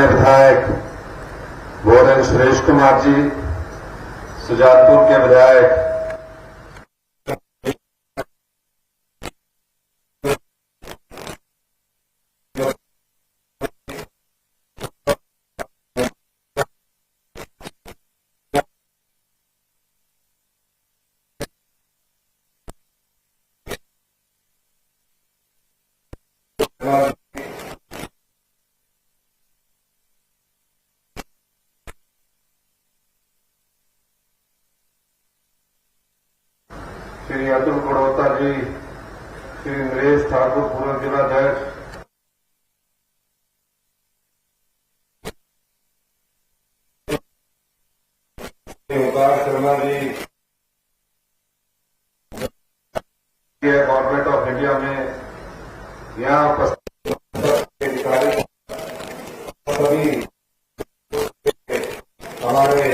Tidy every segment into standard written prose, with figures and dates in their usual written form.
माननीय विधायक बोरेन सुरेश कुमार जी, सुजानपुर के विधायक श्री अतुल कड़ोता जी, श्री नरेश ठाकुर पूर्व जिलाध्यक्ष, ओंकार Sharma ji, government of India में यहाँ उपस्थित अधिकारी सभी हमारे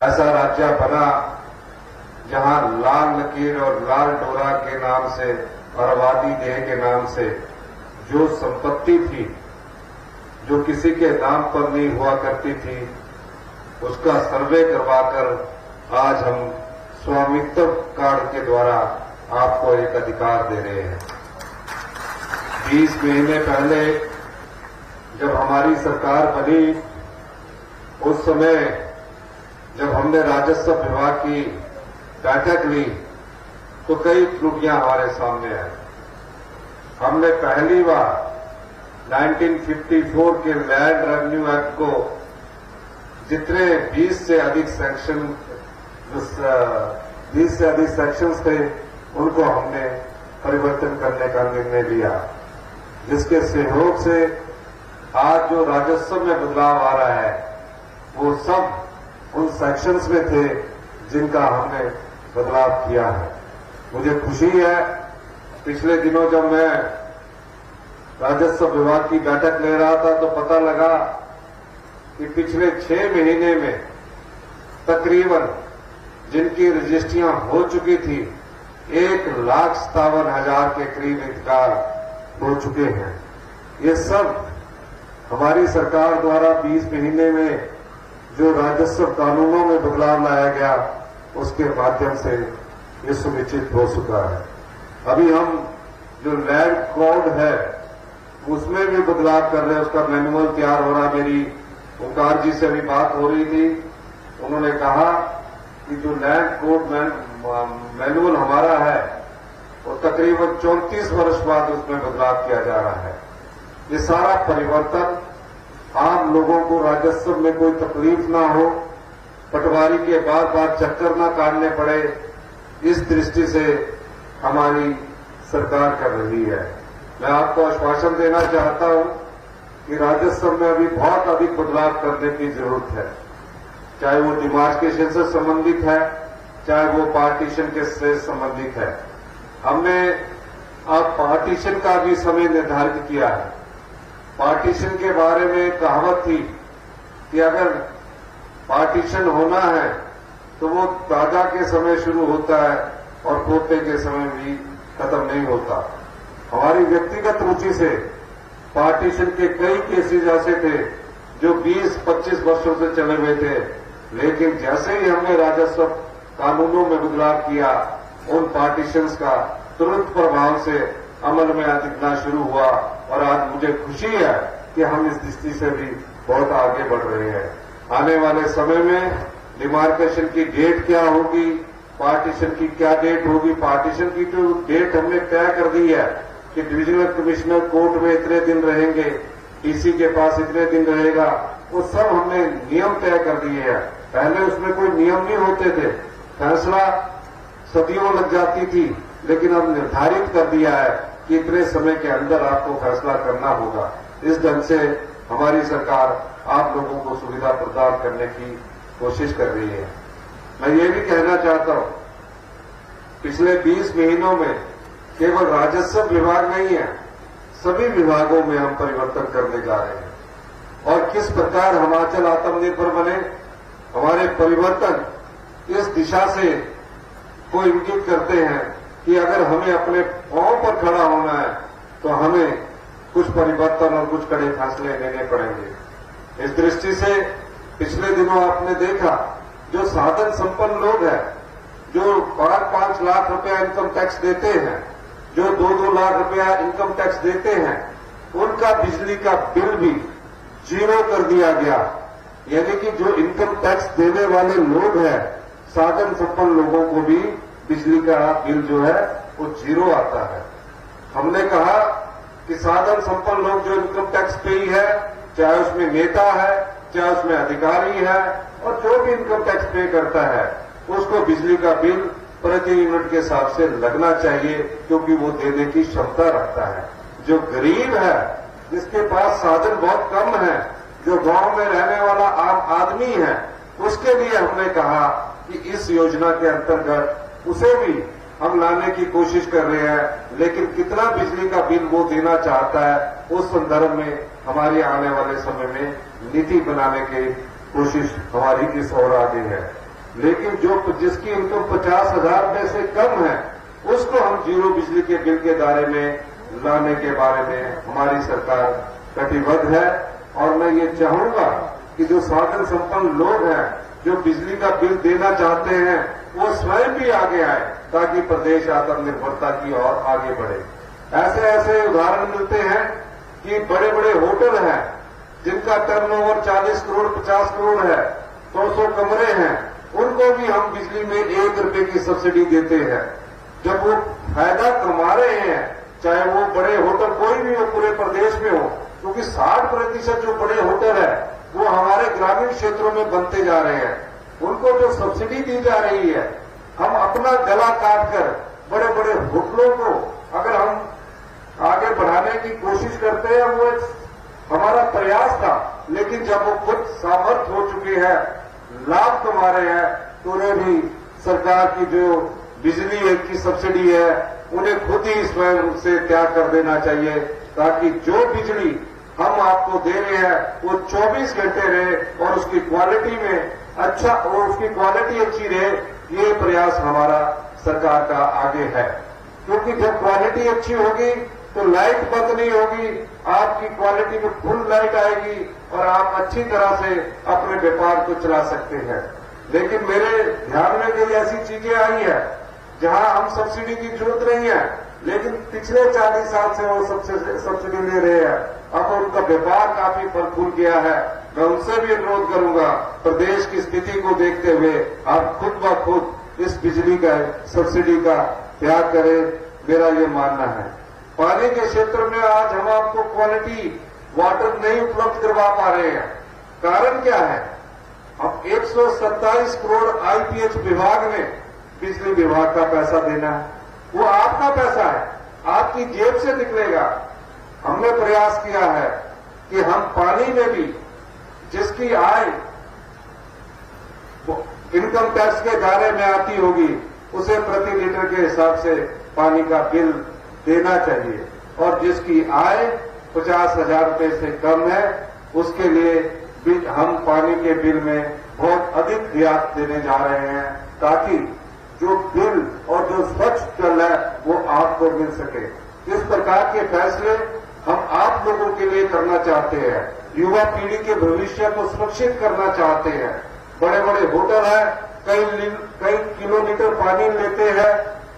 ऐसा राज्य बना जहां लाल लकीर और लाल डोरा के नाम से और आबादी देह के नाम से जो संपत्ति थी, जो किसी के नाम पर नहीं हुआ करती थी, उसका सर्वे करवाकर आज हम स्वामित्व कार्ड के द्वारा आपको एक अधिकार दे रहे हैं। 20 महीने पहले जब हमारी सरकार बनी, उस समय जब हमने राजस्व विभाग की बैठक ली तो कई त्रुटियां हमारे सामने आई। हमने पहली बार 1954 के लैंड रेवेन्यू एक्ट को जितने 20 से अधिक सेक्शंस थे उनको हमने परिवर्तन करने का निर्णय लिया, जिसके सहयोग से आज जो राजस्व में बदलाव आ रहा है वो सब उन सेक्शंस में थे जिनका हमने बदलाव किया है। मुझे खुशी है, पिछले दिनों जब मैं राजस्व विभाग की बैठक ले रहा था तो पता लगा कि पिछले 6 महीने में तकरीबन जिनकी रजिस्ट्रियां हो चुकी थी 1,57,000 के करीब इंतकाल हो चुके हैं। ये सब हमारी सरकार द्वारा 20 महीने में जो राजस्व कानूनों में बदलाव लाया गया उसके माध्यम से ये सुनिश्चित हो चुका है। अभी हम जो लैंड कोड है उसमें भी बदलाव कर रहे हैं, उसका मैनुअल तैयार हो रहा। मेरी ओंकार जी से अभी बात हो रही थी, उन्होंने कहा कि जो लैंड कोड मैनुअल हमारा है वो तकरीबन 34 वर्ष बाद उसमें बदलाव किया जा रहा है। ये सारा परिवर्तन आम लोगों को राजस्व में कोई तकलीफ ना हो, पटवारी के बार बार चक्कर ना काटने पड़े, इस दृष्टि से हमारी सरकार कर रही है। मैं आपको आश्वासन देना चाहता हूं कि राजस्व में अभी बहुत अधिक बदलाव करने की जरूरत है, चाहे वो डिमार्केशन से संबंधित है, चाहे वो पार्टीशन के से संबंधित है। हमने अब पार्टीशन का भी समय निर्धारित किया है। पार्टीशन के बारे में कहावत थी कि अगर पार्टीशन होना है तो वो दादा के समय शुरू होता है और पोते के समय भी खत्म नहीं होता। हमारी व्यक्तिगत रुचि से पार्टीशन के कई केसेज ऐसे थे जो 20-25 वर्षों से चले हुए थे, लेकिन जैसे ही हमने राजस्व कानूनों में बदलाव किया, उन पार्टीशंस का तुरंत प्रभाव से अमल में दिखना शुरू हुआ और आज मुझे खुशी है कि हम इस दृष्टि से भी बहुत आगे बढ़ रहे हैं। आने वाले समय में डिमार्केशन की डेट क्या होगी, पार्टीशन की क्या डेट होगी, पार्टीशन की तो डेट हमने तय कर दी है कि डिविजनल कमिश्नर कोर्ट में इतने दिन रहेंगे, डीसी के पास इतने दिन रहेगा, वो सब हमने नियम तय कर दिए हैं। पहले उसमें कोई नियम नहीं होते थे, फैसला सदियों लग जाती थी, लेकिन अब निर्धारित कर दिया है कि इतने समय के अंदर आपको फैसला करना होगा। इस ढंग से हमारी सरकार आप लोगों को सुविधा प्रदान करने की कोशिश कर रही है। मैं ये भी कहना चाहता हूं, पिछले 20 महीनों में केवल राजस्व विभाग नहीं है, सभी विभागों में हम परिवर्तन करने जा रहे हैं। और किस प्रकार हिमाचल आत्मनिर्भर बने, हमारे परिवर्तन इस दिशा से को इंगित करते हैं कि अगर हमें अपने पांव पर खड़ा होना है तो हमें कुछ परिवर्तन और कुछ कड़े फैसले लेने पड़ेंगे। इस दृष्टि से पिछले दिनों आपने देखा जो साधन संपन्न लोग हैं, जो 5-5 लाख रुपया इनकम टैक्स देते हैं, जो 2-2 लाख रुपया इनकम टैक्स देते हैं, उनका बिजली का बिल भी 0 कर दिया गया। यानी कि जो इनकम टैक्स देने वाले लोग हैं, साधन संपन्न लोगों को भी बिजली का बिल जो है वो 0 आता है। हमने कहा कि साधन संपन्न लोग जो इनकम टैक्स पेई है, चाहे उसमें नेता है, चाहे उसमें अधिकारी है, और जो भी इनकम टैक्स पे करता है, उसको बिजली का बिल प्रति यूनिट के हिसाब से लगना चाहिए, क्योंकि वो देने की क्षमता रखता है। जो गरीब है, जिसके पास साधन बहुत कम है, जो गांव में रहने वाला आम आदमी है, उसके लिए हमने कहा कि इस योजना के अंतर्गत उसे भी हम लाने की कोशिश कर रहे हैं। लेकिन कितना बिजली का बिल वो देना चाहता है, उस संदर्भ में हमारी आने वाले समय में नीति बनाने की कोशिश हमारी इस ओर आगे है। लेकिन जो जिसकी इनकम 50,000 रुपये से कम है, उसको हम 0 बिजली के बिल के दायरे में लाने के बारे में हमारी सरकार कटिबद्ध है। और मैं ये चाहूंगा कि जो साधन संपन्न लोग हैं, जो बिजली का बिल देना चाहते हैं, वो स्वयं भी आगे आए, ताकि प्रदेश आत्मनिर्भरता की ओर आगे बढ़े। ऐसे ऐसे उदाहरण मिलते हैं कि बड़े बड़े होटल हैं जिनका टर्नओवर 40 करोड़ 50 करोड़ है, 100 कमरे हैं, उनको भी हम बिजली में 1 रुपए की सब्सिडी देते हैं। जब वो फायदा कमा रहे हैं, चाहे वो बड़े होटल कोई भी हो पूरे प्रदेश में हो, क्योंकि 60% जो बड़े होटल है वो हमारे ग्रामीण क्षेत्रों में बनते जा रहे हैं, उनको जो सब्सिडी दी जा रही है, हम अपना गला काटकर बड़े बड़े होटलों को अगर हम आगे बढ़ाने की कोशिश करते हैं, वो हमारा प्रयास था। लेकिन जब वो खुद सामर्थ हो चुके हैं, लाभ कमा रहे हैं, तो उन्हें भी सरकार की जो बिजली की सब्सिडी है, उन्हें खुद ही स्वयं से त्याग कर देना चाहिए, ताकि जो बिजली हम आपको दे रहे हैं वो 24 घंटे रहे और उसकी क्वालिटी में अच्छा, और उसकी क्वालिटी अच्छी रहे। ये प्रयास हमारा सरकार का आगे है, क्योंकि जब क्वालिटी अच्छी होगी तो लाइट बंद नहीं होगी, आपकी क्वालिटी में फुल लाइट आएगी और आप अच्छी तरह से अपने व्यापार को चला सकते हैं। लेकिन मेरे ध्यान में कई ऐसी चीजें आई है जहां हम सब्सिडी की जरूरत नहीं है, लेकिन पिछले 40 साल से वो सब्सिडी ले रहे हैं। अब उनका व्यापार काफी फल फूल गया है। मैं उनसे भी अनुरोध करूंगा, प्रदेश की स्थिति को देखते हुए आप खुद ब खुद इस बिजली का सब्सिडी का त्याग करें, मेरा ये मानना है। पानी के क्षेत्र में आज हम आपको क्वालिटी वाटर नहीं उपलब्ध करवा पा रहे हैं। कारण क्या है? अब 127 करोड़ आईपीएच विभाग ने बिजली विभाग का पैसा देना है, वो आपका पैसा है, आपकी जेब से निकलेगा। हमने प्रयास किया है कि हम पानी में भी जिसकी आय इनकम टैक्स के दायरे में आती होगी, उसे प्रति लीटर के हिसाब से पानी का बिल देना चाहिए, और जिसकी आय 50,000 रुपये से कम है, उसके लिए भी हम पानी के बिल में बहुत अधिक रियायत देने जा रहे हैं, ताकि जो बिल और जो स्वच्छ जल है वो आपको मिल सके। इस प्रकार के फैसले हम आप लोगों के लिए करना चाहते हैं, युवा पीढ़ी के भविष्य को सुरक्षित करना चाहते हैं। बड़े बड़े होटल हैं, कई किलोमीटर पानी लेते हैं,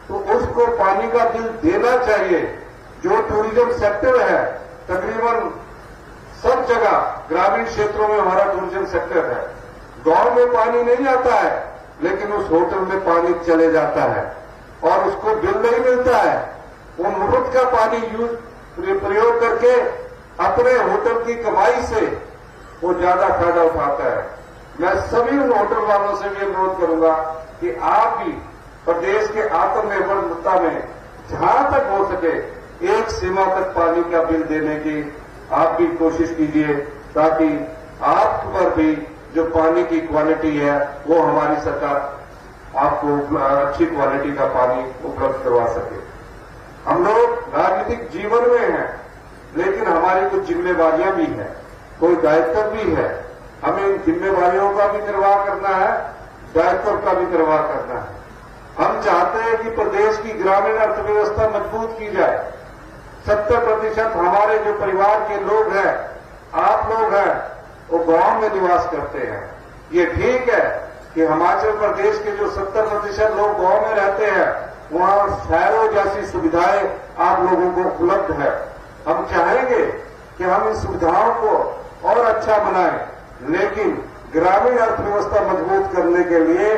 तो उसको पानी का बिल देना चाहिए। जो टूरिज्म सेक्टर है, तकरीबन सब जगह ग्रामीण क्षेत्रों में हमारा टूरिज्म सेक्टर है, गांव में पानी नहीं आता है, लेकिन उस होटल में पानी चले जाता है और उसको बिल नहीं मिलता है। वो मुफ्त का पानी प्रयोग करके अपने होटल की कमाई से वो ज्यादा फायदा उठाता है। मैं सभी उन होटल वालों से भी अनुरोध करूंगा कि आप भी प्रदेश के आत्मनिर्भरता में जहां तक हो सके एक सीमा तक पानी का बिल देने की आप भी कोशिश कीजिए, ताकि आप पर भी जो पानी की क्वालिटी है वो हमारी सरकार आपको अच्छी क्वालिटी का पानी उपलब्ध करवा सके। हम लोग राजनीतिक जीवन में हैं, लेकिन हमारी कुछ जिम्मेवारियां भी हैं, कोई दायित्व भी है। हमें इन जिम्मेवारियों का भी निर्वाह करना है, दायित्व का भी निर्वाह करना है। हम चाहते हैं कि प्रदेश की ग्रामीण अर्थव्यवस्था मजबूत की जाए। 70% हमारे जो परिवार के लोग हैं, आप लोग हैं, वो गांव में निवास करते हैं। ये ठीक है कि हिमाचल प्रदेश के जो 70% लोग गांव में रहते हैं, वहां शहरों जैसी सुविधाएं आप लोगों को उपलब्ध है। हम चाहेंगे कि हम इन सुविधाओं को और अच्छा बनाएं, लेकिन ग्रामीण अर्थव्यवस्था मजबूत करने के लिए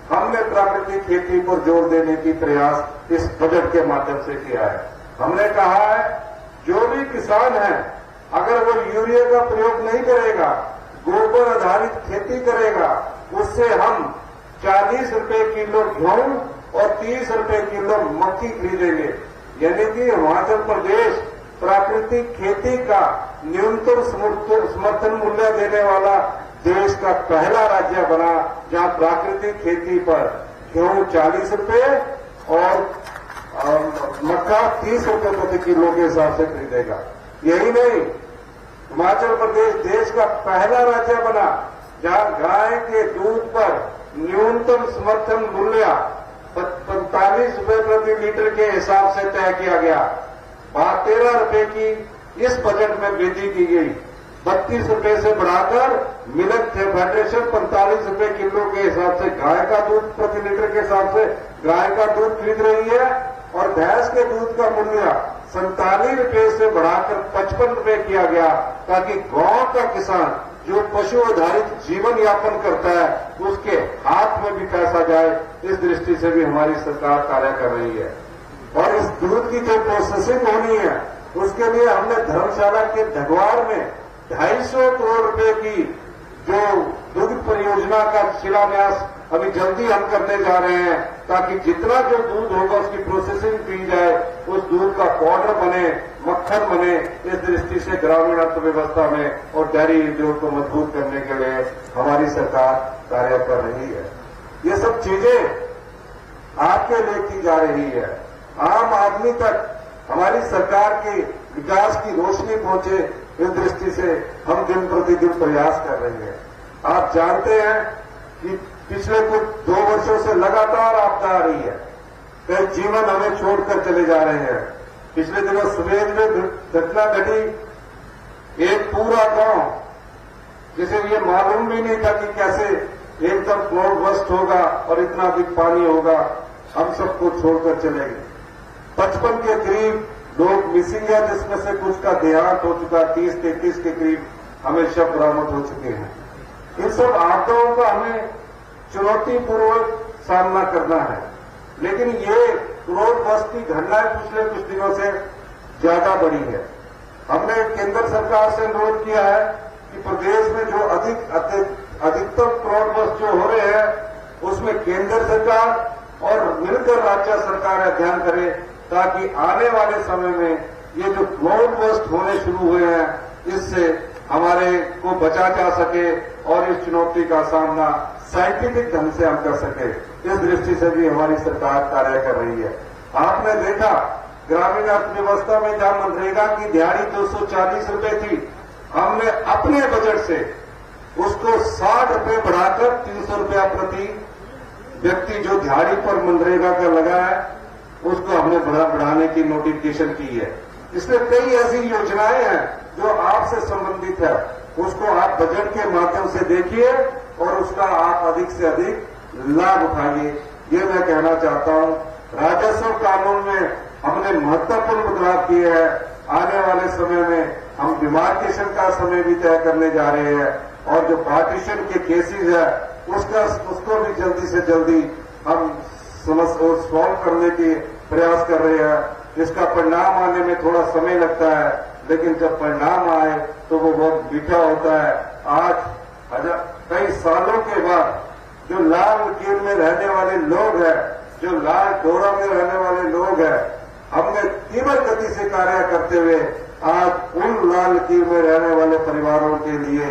हमने प्राकृतिक खेती पर जोर देने की प्रयास इस बजट के माध्यम से किया है। हमने कहा है जो भी किसान है, अगर वो यूरिया का प्रयोग नहीं करेगा, गोबर आधारित खेती करेगा, उससे हम 40 रुपए किलो गेहूं और 30 रुपए किलो मक्की खरीदेंगे। यानी कि हिमाचल प्रदेश प्राकृतिक खेती का न्यूनतम समर्थन मूल्य देने वाला देश का पहला राज्य बना, जहां प्राकृतिक खेती पर गेहूं 40 रुपए और मक्का 30 रुपए प्रति किलो के हिसाब से खरीदेगा। यही नहीं, हिमाचल प्रदेश देश का पहला राज्य बना जहां गाय के दूध पर न्यूनतम समर्थन मूल्य 45 रुपए प्रति लीटर के हिसाब से तय किया गया। 13 रुपए की इस बजट में वृद्धि की गई। 32 रुपए से बढ़ाकर मिल्क फेडरेशन 45 रुपए किलो के हिसाब से गाय का दूध प्रति लीटर के हिसाब से गाय का दूध खरीद रही है, और भैंस के दूध का मूल्य 47 रुपए से बढ़ाकर 55 रुपए किया गया, ताकि गांव का किसान जो पशु आधारित जीवन यापन करता है, उसके हाथ में भी पैसा जाए। इस दृष्टि से भी हमारी सरकार कार्य कर रही है। और इस दूध की जो प्रोसेसिंग होनी है, उसके लिए हमने धर्मशाला के ढगवार में 250 करोड़ रुपए की जो दुग्ध परियोजना का शिलान्यास अभी जल्दी हम करने जा रहे हैं, ताकि जितना जो दूध होगा उसकी प्रोसेसिंग की जाए, उस दूध का पाउडर बने, मक्खन बने। इस दृष्टि से ग्रामीण अर्थव्यवस्था में और डेयरी उद्योग को मजबूत करने के लिए हमारी सरकार कार्य कर रही है। ये सब चीजें आपके लिए की जा रही है। आम आदमी तक हमारी सरकार की विकास की रोशनी पहुंचे, इस दृष्टि से हम दिन प्रतिदिन प्रयास कर रहे हैं। आप जानते हैं कि पिछले कुछ 2 वर्षों से लगातार आपदा आ रही है, कई जीवन हमें छोड़कर चले जा रहे हैं। पिछले दिनों सुमेज में घटना घटी, एक पूरा गांव, जिसे ये मालूम भी नहीं था कि कैसे एकदम क्लाउड बस्ट होगा और इतना अधिक पानी होगा, हम सबको छोड़कर चले गए। 55 के करीब लोग मिसिंग है, जिसमें से कुछ का देहांत हो चुका, 30-33 के करीब हमें शव बरामद हो चुके हैं। इन सब आपदाओं का हमें चुनौतीपूर्वक सामना करना है, लेकिन ये क्लाउड बस्ट की घटनाएं पिछले कुछ दिनों से ज्यादा बढ़ी है। हमने केंद्र सरकार से अनुरोध किया है कि प्रदेश में जो अधिकतम क्लाउड बस्ट जो हो रहे हैं, उसमें केंद्र सरकार और मिलकर राज्य सरकार अध्ययन करे, ताकि आने वाले समय में ये जो क्लाउड बस्ट होने शुरू हुए हैं, इससे हमारे को बचा जा सके और इस चुनौती का सामना साइंटिफिक ढंग से हम कर सके। इस दृष्टि से भी हमारी सरकार कार्य कर रही है। आपने देखा ग्रामीण अर्थव्यवस्था में जहां मनरेगा की दिहाड़ी 240 रुपए थी, हमने अपने बजट से उसको 60 रुपए बढ़ाकर 300 रुपया प्रति व्यक्ति जो दिहाड़ी पर मनरेगा का लगा है, उसको हमने बढ़ाने की नोटिफिकेशन की है। इसमें कई ऐसी योजनाएं हैं जो आपसे संबंधित है, उसको आप बजट के माध्यम से देखिए और उसका आप अधिक से अधिक लाभ उठाइए, ये मैं कहना चाहता हूं। राजस्व कानून में हमने महत्वपूर्ण बदलाव किए हैं। आने वाले समय में हम डिमार्केशन का समय भी तय करने जा रहे हैं, और जो पार्टीशन के केसेस है उसको भी जल्दी से जल्दी हम सॉल्व करने की प्रयास कर रहे हैं। इसका परिणाम आने में थोड़ा समय लगता है, लेकिन जब परिणाम आए तो वो बहुत मीठा होता है। आज कई सालों के बाद जो लाल लकीर में रहने वाले लोग हैं, जो लाल डोरा में रहने वाले लोग हैं, हमने तीव्र गति से कार्य करते हुए आज उन लाल लकीर में रहने वाले परिवारों के लिए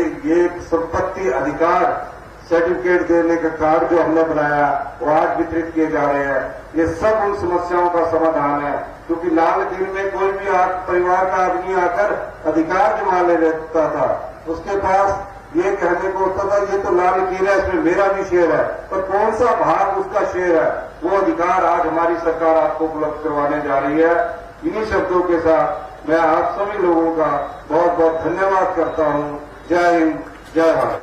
एक संपत्ति अधिकार सर्टिफिकेट देने का कार्ड जो हमने बनाया, वो आज वितरित किए जा रहे हैं। ये सब उन समस्याओं का समाधान है, क्योंकि लाल लकीर में कोई भी परिवार का आदमी आकर अधिकार जमा ले लेता था, उसके पास ये कहने को होता था ये तो लाल लकीर है, इसमें मेरा भी शेयर है, पर कौन सा भाग उसका शेयर है, वो अधिकार आज हमारी सरकार आपको उपलब्ध करवाने जा रही है। इन्हीं शब्दों के साथ मैं आप सभी लोगों का बहुत बहुत धन्यवाद करता हूं। जय हिंद, जय भारत।